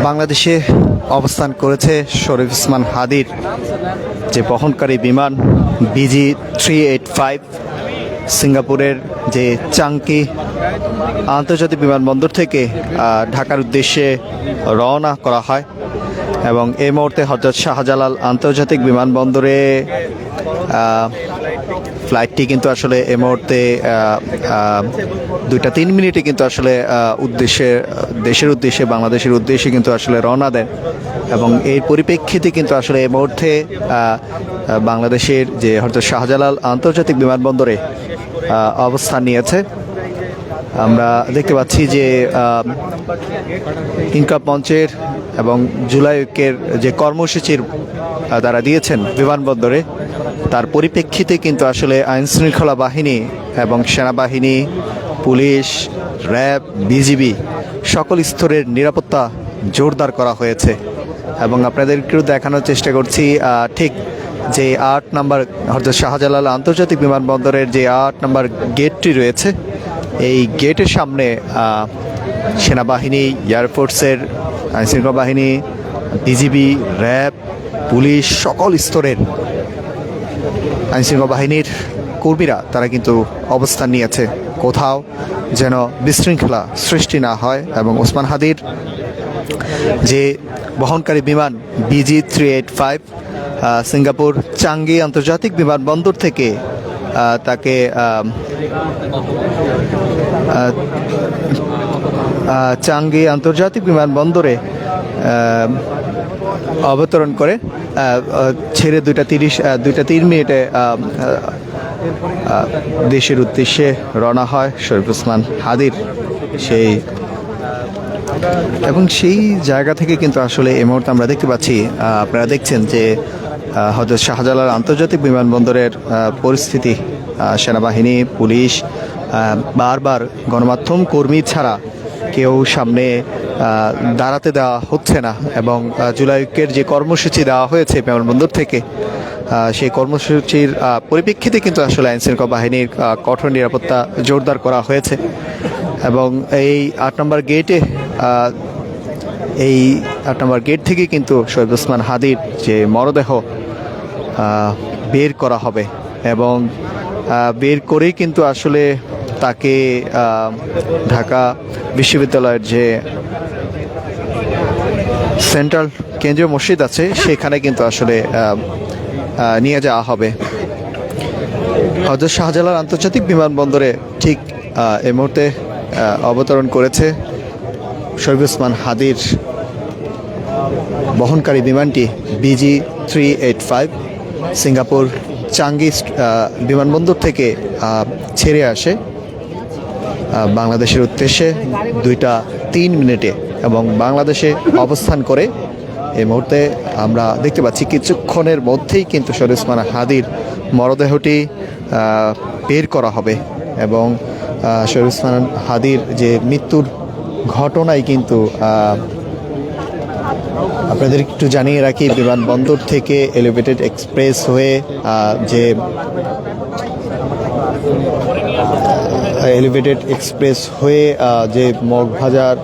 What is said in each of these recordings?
বাংলাদেশে অবস্থান করেছে শরীফ ওসমান হাদির যে বহনকারী বিমান BG-385 সিঙ্গাপুরের যে চাংকি আন্তর্জাতিক বিমানবন্দর থেকে ঢাকার উদ্দেশ্যে রওনা করা হয় এবং এই মুহূর্তে হযরত শাহজালাল আন্তর্জাতিক বিমানবন্দরে ফ্লাইটটি কিন্তু আসলে এই মুহূর্তে 2টা 3 মিনিটে কিন্তু আসলে দেশের উদ্দেশ্যে বাংলাদেশের উদ্দেশ্যে কিন্তু আসলে রওনা দেন এবং এর পরিপ্রেক্ষিতে কিন্তু আসলে এই মুহূর্তে বাংলাদেশের যে হযরত শাহজালাল আন্তর্জাতিক বিমানবন্দরে অবস্থান নিয়েছে। আমরা দেখতে পাচ্ছি যে ইনকাপ মঞ্চের এবং জুলাই ঐক্যের যে কর্মসূচির তারা দিয়েছেন বিমানবন্দরে, তার পরিপ্রেক্ষিতে কিন্তু আসলে আইনশৃঙ্খলা বাহিনী এবং সেনাবাহিনী, পুলিশ, র্যাব, বিজিবি সকল স্তরের নিরাপত্তা জোরদার করা হয়েছে এবং আপনাদেরকেও দেখানোর চেষ্টা করছি ঠিক যে 8 নম্বর হযরত শাহজালাল আন্তর্জাতিক বিমানবন্দরের যে 8 নম্বর গেটটি রয়েছে, এই গেটের সামনে সেনাবাহিনী, এয়ারফোর্সের আইনশৃঙ্খলা বাহিনী, বিজিবি, র্যাব, পুলিশ সকল স্তরের আইনশৃঙ্খলা বাহিনীর কর্মীরা তারা কিন্তু অবস্থান নিয়েছে কোথাও যেন বিশৃঙ্খলা সৃষ্টি না হয় এবং ওসমান হাদির যে বহনকারী বিমান BG-385 সিঙ্গাপুর চাঙ্গি আন্তর্জাতিক বিমানবন্দর থেকে তাকে চাঙ্গি আন্তর্জাতিক বিমানবন্দরে অবতরণ করে ছেড়ে 2টা 3 মিনিটে দেশের উদ্দেশ্যে রওনা হয় শরীফ ওসমান হাদির এবং সেই জায়গা থেকে কিন্তু আসলে এই মুহূর্তে আমরা দেখতে পাচ্ছি, আপনারা দেখছেন যে হযরত শাহজালাল আন্তর্জাতিক বিমানবন্দরের পরিস্থিতি, সেনাবাহিনী, পুলিশ বারবার গণমাধ্যম কর্মী ছাড়া কেউ সামনে দাঁড়াতে দেওয়া হচ্ছে না এবং জুলাই ঐক্যের যে কর্মসূচি দেওয়া হয়েছে বিমানবন্দর থেকে, সেই কর্মসূচির পরিপ্রেক্ষিতে কিন্তু আসলে আইনশৃঙ্খলা বাহিনীর কঠোর নিরাপত্তা জোরদার করা হয়েছে এবং এই 8 নম্বর গেটে এই 8 নম্বর গেট থেকে কিন্তু শরীফ ওসমান হাদির যে মরদেহ বের করা হবে এবং বের করেই কিন্তু আসলে তাকে ঢাকা বিশ্ববিদ্যালয়ের যে সেন্ট্রাল কেন্দ্রীয় মসজিদ আছে সেখানে কিন্তু আসলে নিয়ে যাওয়া হবে। হযরত শাহজালাল আন্তর্জাতিক বিমানবন্দরে ঠিক এই মুহূর্তে অবতরণ করেছে শরীফ ওসমান হাদির বহনকারী বিমানটি BG-385 সিঙ্গাপুর চাঙ্গি বিমানবন্দর থেকে ছেড়ে আসে বাংলাদেশের উদ্দেশ্যে 2টা 3 মিনিটে এবং বাংলাদেশে অবস্থান করে এই মুহূর্তে আমরা দেখতে পাচ্ছি কিছুক্ষণের মধ্যেই কিন্তু শরীফ ওসমান হাদির মরদেহটি বের করা হবে এবং শরীফ ওসমান হাদির যে মৃত্যুর ঘটনায় কিন্তু আপনাদের একটু জানিয়ে রাখি, বিমানবন্দর থেকে এলিভেটেড এক্সপ্রেস হয়ে যে মগবাজার,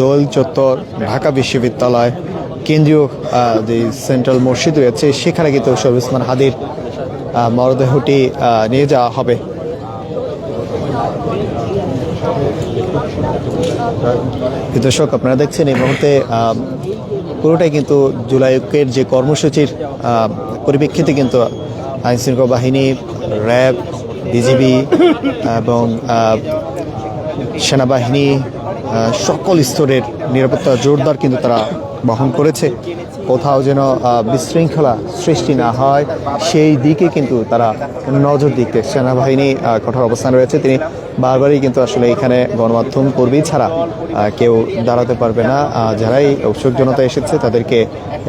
দোল চত্বর, ঢাকা বিশ্ববিদ্যালয়, কেন্দ্রীয় যে সেন্ট্রাল মসজিদ রয়েছে সেখানে কিন্তু শরীফ ওসমান হাদির মরদেহটি নিয়ে যাওয়া হবে। দর্শক, আপনারা দেখছেন এই মুহূর্তে পুরোটাই কিন্তু জুলাই ঐক্যের যে কর্মসূচির পরিপ্রেক্ষিতে কিন্তু আইনশৃঙ্খলা বাহিনী, র্যাব, বিজিবি এবং সেনাবাহিনী সকল স্তরের নিরাপত্তা জোরদার কিন্তু তারা বহন করেছে কোথাও যেন বিশৃঙ্খলা সৃষ্টি না হয় সেই দিকে কিন্তু তারা নজর দিতে সেনাবাহিনী কঠোর অবস্থান রয়েছে। তিনি বারবারই কিন্তু আসলে এখানে গণমাধ্যম কর্মী ছাড়া কেউ দাঁড়াতে পারবে না, যারাই উৎসুক জনতা এসেছে তাদেরকে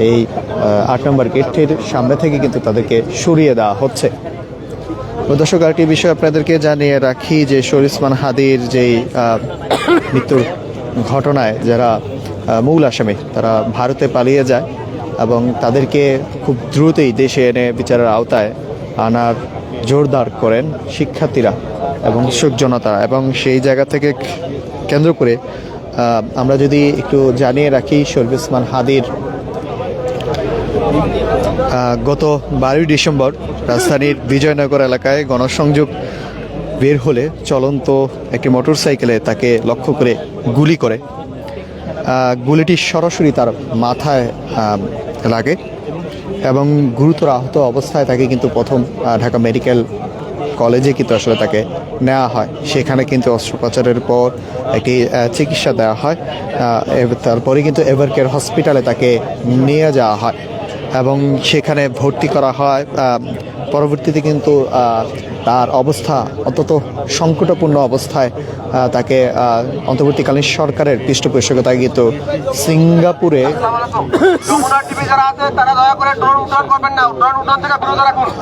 এই 8 নম্বর গেটের সামনে থেকে কিন্তু তাদেরকে সরিয়ে দেওয়া হচ্ছে। দর্শক, আরেকটি বিষয় আপনাদেরকে জানিয়ে রাখি যে শরীফ ওসমান হাদির যেই মৃত্যুর ঘটনায় যারা মূল আসামি তারা ভারতে পালিয়ে যায় এবং তাদেরকে খুব দ্রুতই দেশে এনে বিচারের আওতায় আনার জোরদার করেন শিক্ষার্থীরা এবং উৎসুক জনতা এবং সেই জায়গা থেকে কেন্দ্র করে আমরা যদি একটু জানিয়ে রাখি, শরীফ ওসমান হাদির গত 12ই ডিসেম্বর রাজধানীর বিজয়নগর এলাকায় গণসংযোগ বের হলে চলন্ত একটি মোটরসাইকেলে তাকে লক্ষ্য করে গুলি করে। গুলিটি সরাসরি তার মাথায় লাগে এবং গুরুতর আহত অবস্থায় তাকে কিন্তু প্রথম ঢাকা মেডিকেল কলেজে কিন্তু আসলে তাকে নেওয়া হয়। সেখানে কিন্তু অস্ত্রোপচারের পর একটি চিকিৎসা দেওয়া হয়। তারপরে কিন্তু এভারকেয়ার হসপিটালে তাকে নিয়ে যাওয়া হয় এবং সেখানে ভর্তি করা হয়। পরবর্তীতে কিন্তু তার অবস্থা অত্যন্ত সংকটাপূর্ণ অবস্থায় তাকে অন্তর্বর্তীকালীন সরকারের পৃষ্ঠপোষকতায় কিন্তু সিঙ্গাপুরে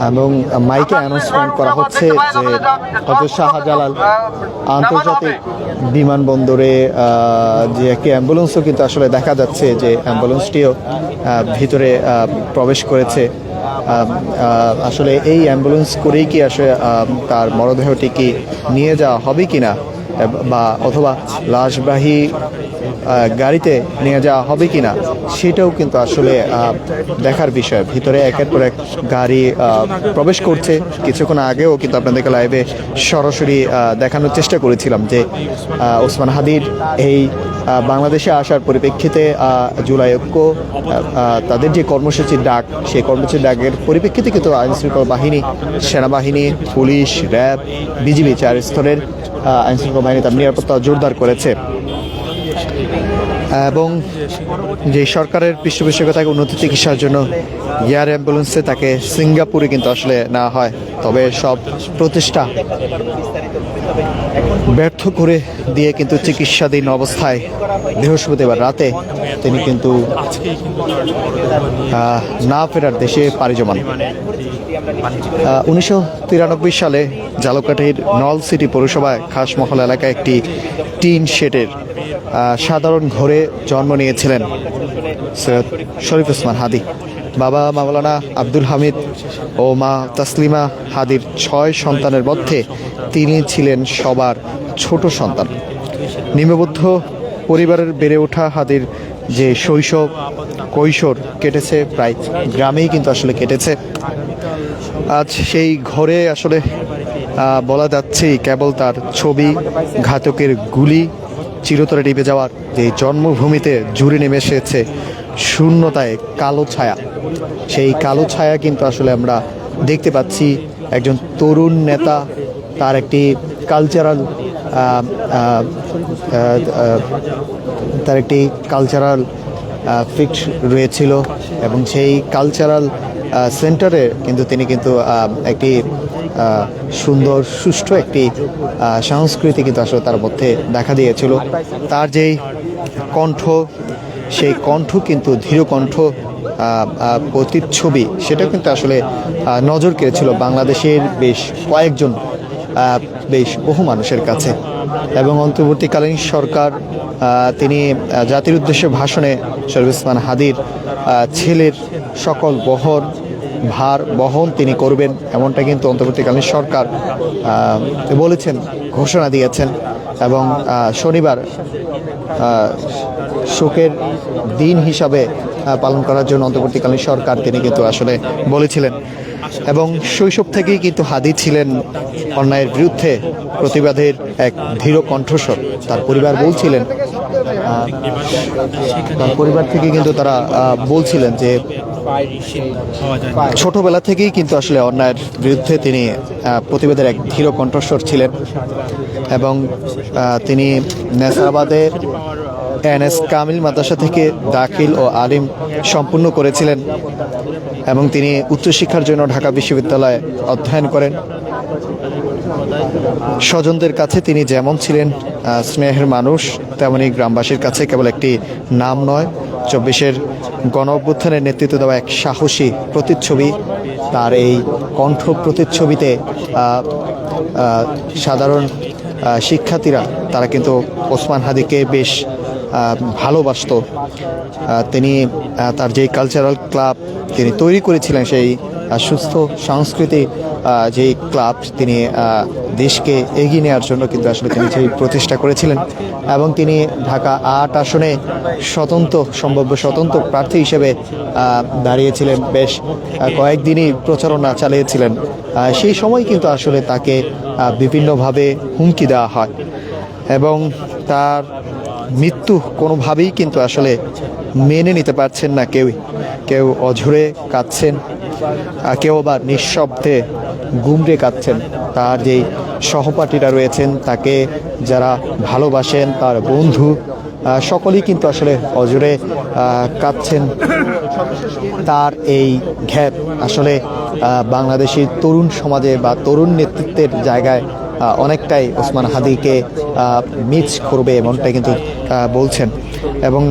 এবং মাইকে অ্যানাউন্সমেন্ট করা হচ্ছে যে হযরত শাহজালাল আন্তর্জাতিক বিমানবন্দরে যে একটি অ্যাম্বুলেন্সও কিন্তু আসলে দেখা যাচ্ছে যে অ্যাম্বুলেন্সটিও ভিতরে প্রবেশ করেছে। আসলে এই অ্যাম্বুলেন্স করেই কি আসলে তার মরদেহটি কি নিয়ে যাওয়া হবে কিনা বা অথবা লাশবাহী গাড়িতে নিয়ে যাওয়া হবে কিনা সেটাও কিন্তু আসলে দেখার বিষয়। ভিতরে একের পর এক গাড়ি প্রবেশ করছে। কিছুক্ষণ আগেও কিন্তু আপনাদেরকে লাইভে সরাসরি দেখানোর চেষ্টা করেছিলাম যে ওসমান হাদির এই বাংলাদেশে আসার পরিপ্রেক্ষিতে জুলাই ঐক্য তাদের যে কর্মসূচির ডাক, সেই কর্মসূচির ডাকের পরিপ্রেক্ষিতে কিন্তু আইনশৃঙ্খলা বাহিনী, সেনাবাহিনী, পুলিশ, র্যাব, বিজিবি 4 স্তরের আইনশৃঙ্খলা বাহিনী তার নিরাপত্তা জোরদার করেছে এবং যে সরকারের পৃষ্ঠপোষকতায় উন্নত চিকিৎসার জন্য এয়ার অ্যাম্বুলেন্সে তাকে সিঙ্গাপুরে কিন্তু আসলে নেওয়া হয়। তবে সব প্রচেষ্টা ব্যর্থ করে দিয়ে কিন্তু চিকিৎসাধীন অবস্থায় বৃহস্পতিবার রাতে তিনি কিন্তু না ফেরার দেশে পাড়ি জমান। 1993 সালে ঝালকাঠির নলছিটি পৌরসভায় খাসমহল এলাকায় একটি টিন শেডের সাধারণ ঘরে জন্ম নিয়েছিলেন সৈয়দ শরীফ ওসমান হাদি। বাবা মাওলানা আব্দুল হামিদ ও মা তাসলিমা হাদির 6 সন্তানের মধ্যে তিনি ছিলেন সবার ছোট সন্তান। নিম্নবদ্ধ পরিবারের বেড়ে ওঠা হাদির যে শৈশব কৈশোর কেটেছে প্রায় গ্রামেই কিন্তু আসলে কেটেছে। আজ সেই ঘরে আসলে বলা যাচ্ছে কেবল তার ছবি, ঘাতকের গুলি চিরতরে নিভে যাওয়ার যে জন্মভূমিতে জুড়ে নেমে এসেছে শূন্যতায় কালো ছায়া। সেই কালো ছায়া কিন্তু আসলে আমরা দেখতে পাচ্ছি একজন তরুণ নেতা, তার একটি কালচারাল ফিক্ট রয়েছিল এবং সেই কালচারাল সেন্টারে কিন্তু তিনি কিন্তু একটি সুন্দর সুষ্ঠু একটি সংস্কৃতি কিন্তু আসলে তার মধ্যে দেখা দিয়েছিল। তার যেই কণ্ঠ, সেই কণ্ঠ কিন্তু ধীর কণ্ঠ প্রতিচ্ছবি, সেটা কিন্তু আসলে নজর কেড়েছিল বাংলাদেশের বেশ বহু মানুষের কাছে। এবং অন্তর্বর্তীকালীন সরকার তিনি জাতির উদ্দেশ্যে ভাষণে শরীফ ওসমান হাদির ছেলের সকল ভার বহন তিনি করবেন, এমনটা কিন্তু অন্তর্বর্তীকালীন সরকার বলেছেন, ঘোষণা দিয়েছেন। এবং শনিবার শোকের দিন হিসাবে পালন করার জন্য অন্তর্বর্তীকালীন সরকার তিনি কিন্তু আসলে বলেছিলেন। এবং শৈশব থেকেই কিন্তু হাদি ছিলেন অন্যায়ের বিরুদ্ধে প্রতিবাদের এক ধীর কণ্ঠস্বর। তার পরিবার বলছিলেন, তার পরিবার থেকে কিন্তু তারা বলছিলেন যে ছোটবেলা থেকেই কিন্তু আসলে অন্যায়ের বিরুদ্ধে তিনি প্রতিবাদের এক ধীর কণ্ঠস্বর ছিলেন। এবং তিনি নেসারাবাদে NS কামিল মাদ্রাসা থেকে দাখিল ও আলিম সম্পূর্ণ করেছিলেন এবং তিনি উচ্চশিক্ষার জন্য ঢাকা বিশ্ববিদ্যালয়ে অধ্যয়ন করেন। স্বজনদের কাছে তিনি যেমন ছিলেন স্নেহের মানুষ, তেমনি গ্রামবাসীর কাছে কেবল একটি নাম নয়, 24-এর গণ অভ্যুত্থানের নেতৃত্ব দেওয়া এক সাহসী প্রতিচ্ছবি। তার এই কণ্ঠ প্রতিচ্ছবিতে সাধারণ শিক্ষার্থীরা তারা কিন্তু ওসমান হাদিকে বেশ ভালোবাসত। তিনি তার যেই কালচারাল ক্লাব তিনি তৈরি করেছিলেন, সেই সুস্থ সংস্কৃতি যে ক্লাব, তিনি দেশকে এগিয়ে নেওয়ার জন্য কিন্তু আসলে তিনি সেই প্রচেষ্টা করেছিলেন এবং তিনি ঢাকা ৮ আসনে সম্ভাব্য স্বতন্ত্র প্রার্থী হিসেবে দাঁড়িয়েছিলেন। বেশ কয়েকদিনই প্রচারণা চালিয়েছিলেন। সেই সময় কিন্তু আসলে তাকে বিভিন্নভাবে হুমকি দেওয়া হয় এবং তার মৃত্যু কোনোভাবেই কিন্তু আসলে মেনে নিতে পারছেন না কেউ অঝরে কাঁদছেন, কেউ আবার নিঃশব্দে গুমড়ে কাঁদছেন। তার যেই সহপাঠীরা রয়েছেন, তাকে যারা ভালোবাসেন, তার বন্ধু সকলেই কিন্তু আসলে অঝরে কাঁদছেন। তার এই ঘ্যাপ আসলে বাংলাদেশি তরুণ সমাজে বা তরুণ নেতৃত্বের জায়গায় অনেকটাই ওসমান হাদিকে মিস করবে, এমনটাই কিন্তু বলছেন। এবং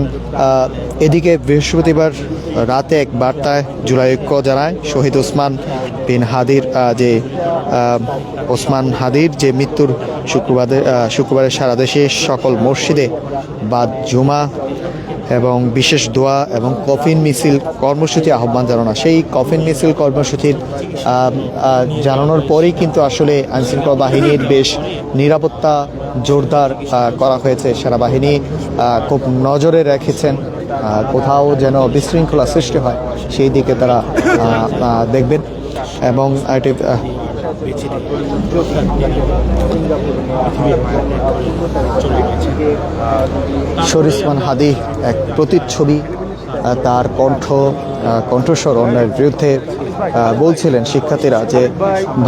এদিকে বৃহস্পতিবার রাতে এক বার্তায় জুলাই ঐক্য জানায় শহীদ ওসমান বিন হাদির ওসমান হাদির যে মৃত্যুর শুক্রবারে সারা দেশে সকল মসজিদে বাদ জুমা এবং বিশেষ দোয়া এবং কফিন মিছিল কর্মসূচি আহ্বান জানানো। সেই কফিন মিছিল কর্মসূচির জানানোর পরেই কিন্তু আসলে আইনশৃঙ্খলা বাহিনীর বেশ নিরাপত্তা জোরদার করা হয়েছে। সেনাবাহিনী খুব নজরে রেখেছেন কোথাও যেন বিশৃঙ্খলা সৃষ্টি হয় সেই দিকে তারা দেখবেন। এবং ওসমান হাদি এক প্রতিচ্ছবি। তার কণ্ঠস্বর অন্যের বিরুদ্ধে বলছিলেন শিক্ষার্থীরা যে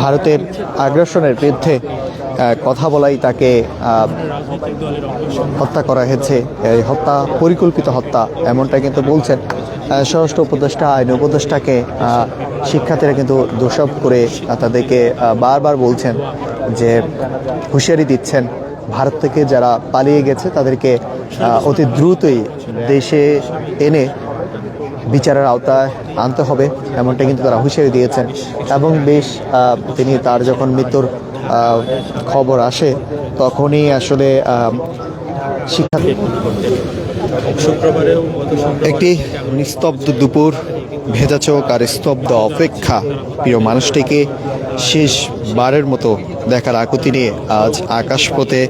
ভারতের আগ্রাসনের বিরুদ্ধে কথা বলাই তাকে হত্যা করা হয়েছে, এই হত্যা পরিকল্পিত হত্যা, এমনটা কিন্তু বলছেন স্বরাষ্ট্র উপদেষ্টা, আইন উপদেষ্টাকে শিক্ষার্থীরা কিন্তু দোষারোপ করে তাদেরকে বারবার বলছেন যে হুঁশিয়ারি দিচ্ছেন ভারত থেকে যারা পালিয়ে গেছে তাদেরকে অতি দ্রুতই দেশে এনে বিচারের আওতায় আনতে হবে, এমনটা কিন্তু তারা হুঁশিয়ারি দিয়েছেন। এবং তিনি তার যখন মৃত্যুর খবর আসে তখনই আসলে একটি নিস্তব্ধ দুপুর, ভেজা চোখ আর স্তব্ধ অপেক্ষা প্রিয় মানুষটিকে শেষবারের মতো দেখার আকুতি নিয়ে আজ আকাশপথে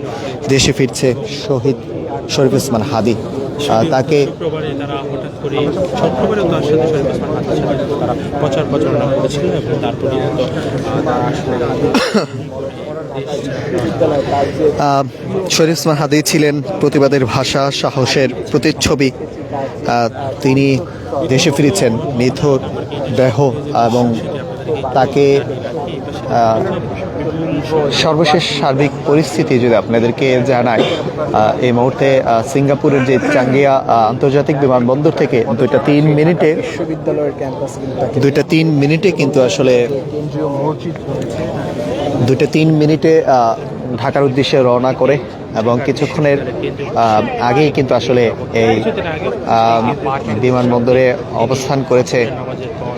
দেশে ফিরছে শহীদ শরীফ ওসমান হাদি। তাকে শরীফ ওসমান হাদি ছিলেন প্রতিবাদের ভাষা, সাহসের প্রতিচ্ছবি। তিনি দেশে ফিরেছেন নিথর দেহ এবং তাকে সর্বশেষ সার্বিক পরিস্থিতি যদি আপনাদেরকে জানাই, এই মুহূর্তে সিঙ্গাপুরের যে চাঙ্গিয়া আন্তর্জাতিক বিমানবন্দর থেকে 2টা 3 মিনিটে কিন্তু আসলে 2টা 3 মিনিটে ঢাকার উদ্দেশ্যে রওনা করে এবং কিছুক্ষণের আগেই কিন্তু আসলে এই বিমানবন্দরে অবস্থান করেছে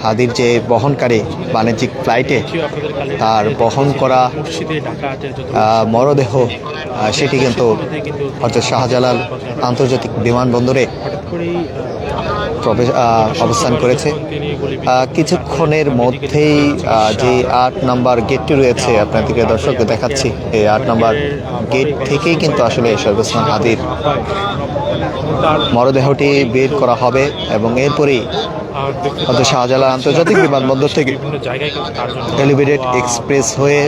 হাদির যে বহনকারী বাণিজ্যিক ফ্লাইটে তার বহন করা মরদেহ, সেটি কিন্তু হযরত শাহজালাল আন্তর্জাতিক বিমানবন্দরে অবস্থান করেছে। কিছুক্ষণের মধ্যেই যে 8 নম্বর গেটটি রয়েছে আপনাদেরকে দর্শককে দেখাচ্ছি, এই 8 নম্বর গেট থেকেই কিন্তু আসলে শরীফ ওসমান হাদির মরদেহটি বের করা হবে এবং এরপরেই হয়তো শাহজালাল আন্তর্জাতিক বিমানবন্দর থেকে এলিভেটেড এক্সপ্রেস হয়ে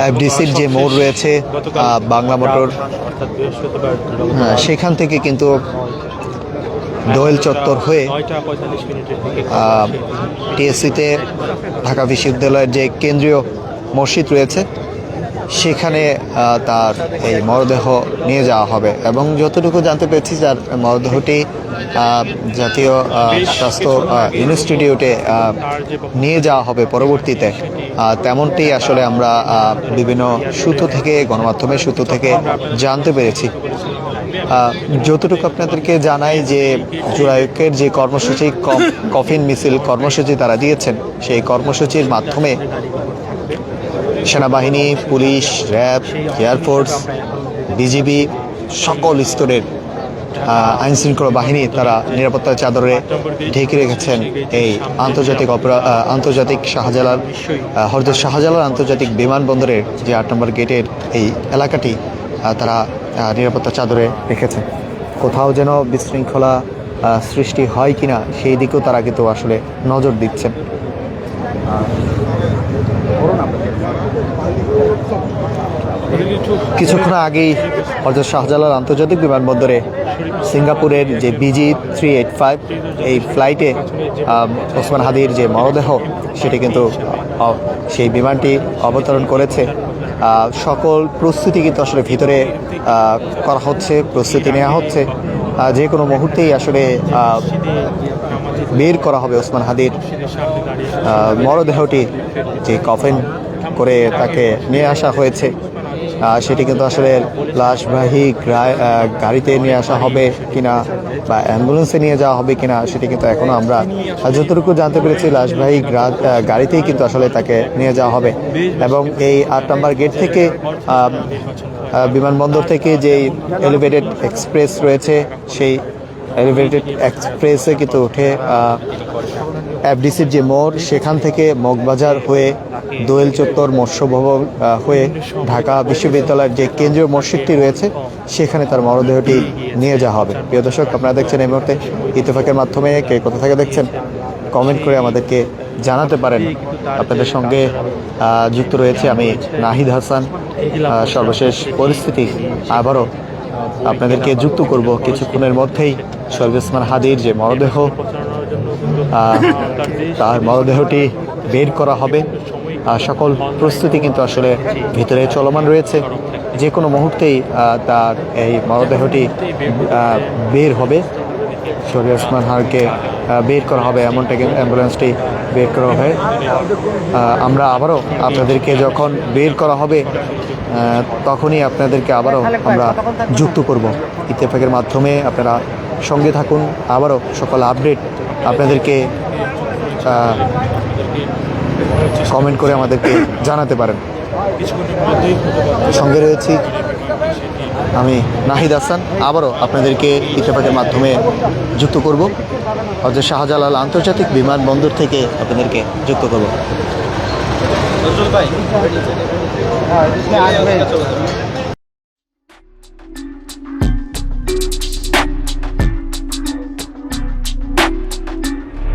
এফডিসির যে মোড় রয়েছে বাংলা মোটর, সেখান থেকে কিন্তু দোয়েল চত্বর হয়ে টিএসসিতে ঢাকা বিশ্ববিদ্যালয়ের যে কেন্দ্রীয় মসজিদ রয়েছে সেখানে তার এই মরদেহ নিয়ে যাওয়া হবে। এবং যতটুকু জানতে পেরেছি যার মরদেহটি জাতীয় স্বাস্থ্য ইনস্টিটিউটে নিয়ে যাওয়া হবে পরবর্তীতে, তেমনটি আসলে আমরা বিভিন্ন সূত্র থেকে, গণমাধ্যমের সূত্র থেকে জানতে পেরেছি। যতটুকু আপনাদেরকে জানাই যে জুলাই ঐক্যের যে কর্মসূচি, কফিন মিছিল কর্মসূচি তারা দিয়েছেন, সেই কর্মসূচির মাধ্যমে সেনাবাহিনী, পুলিশ, র্যাব, এয়ারফোর্স, বিজিবি সকল স্তরের আইন শৃঙ্খলা বাহিনী তারা নিরাপত্তার চাদরে ঢেকে রেখেছেন এই আন্তর্জাতিক শাহজালাল হযরত শাহজালাল আন্তর্জাতিক বিমানবন্দরের যে ৮ নম্বর গেটের এই এলাকাটি তারা নিরাপত্তার চাদরে রেখেছে। কোথাও যেন বিশৃঙ্খলা সৃষ্টি হয় কিনা সেই দিকেও তারা কিন্তু আসলে নজর দিচ্ছেন। কিছুক্ষণ আগেই হযরত শাহজালাল আন্তর্জাতিক বিমানবন্দরে সিঙ্গাপুরের যে BG385 এই ফ্লাইটে ওসমান হাদির যে মরদেহ সেটি কিন্তু সেই বিমানটি অবতরণ করেছে। সকল প্রস্তুতি কিন্তু আসলে ভিতরে করা হচ্ছে, প্রস্তুতি নেওয়া হচ্ছে। যে কোনো মুহূর্তেই আসলে বের করা হবে ওসমান হাদির মরদেহটি, যে কফিন করে তাকে নিয়ে আসা হয়েছে সেটি কিন্তু আসলে লাশবাহী গাড়িতে নিয়ে আসা হবে কিনা বা অ্যাম্বুলেন্সে নিয়ে যাওয়া হবে কিনা সেটি কিন্তু এখনো আমরা যতটুকু জানতে পেরেছি লাশবাহী গাড়িতেই কিন্তু আসলে তাকে নিয়ে যাওয়া হবে। এবং এই ৮ নম্বর গেট থেকে বিমানবন্দর থেকে যেই এলিভেটেড এক্সপ্রেস রয়েছে সেই এলিভেটেড এক্সপ্রেসে কিন্তু উঠে FDCর যে মোড় সেখান থেকে মগবাজার হয়ে দোয়েল চত্বর মৎস্য ভবন হয়ে ঢাকা বিশ্ববিদ্যালয়ের যে কেন্দ্রীয় মসজিদটি রয়েছে সেখানে তার মরদেহটি নিয়ে যাওয়া হবে। প্রিয় দর্শক, আপনারা দেখছেন এই মুহূর্তে ইত্তেফাকের মাধ্যমে, কে কোথা থেকে দেখছেন কমেন্ট করে আমাদেরকে জানাতে পারেন। আপনাদের সঙ্গে যুক্ত রয়েছে আমি নাহিদ হাসান। সর্বশেষ পরিস্থিতি আবারও আপনাদেরকে যুক্ত করব কিছুক্ষণের মধ্যেই। শহীদ ওসমান হাদির যে মরদেহ তার মরদেহটি বের করা হবে। সকল প্রস্তুতি কিন্তু আসলে ভিতরে চলমান রয়েছে। যে কোনো মুহূর্তেই তার এই মরদেহটি বের হবে। শহীদ ওসমান হাদিকে বের করা হবে, এমনটা কিন্তু অ্যাম্বুলেন্সটি বের করা হবে। আমরা আবারও আপনাদেরকে যখন বের করা হবে তখনই আপনাদেরকে আবারও আমরা যুক্ত করব ইত্তেফাকের মাধ্যমে। আপনারা সঙ্গে থাকুন, আবারও সকল আপডেট আপনাদেরকে কমেন্ট করে আমাদেরকে জানাতে পারেন। সঙ্গে রয়েছি আমি নাহিদ হাসান। আবারও আপনাদেরকে ইত্তেফাকের মাধ্যমে যুক্ত করব, হযরত শাহজালাল আন্তর্জাতিক বিমানবন্দর থেকে আপনাদেরকে যুক্ত করব।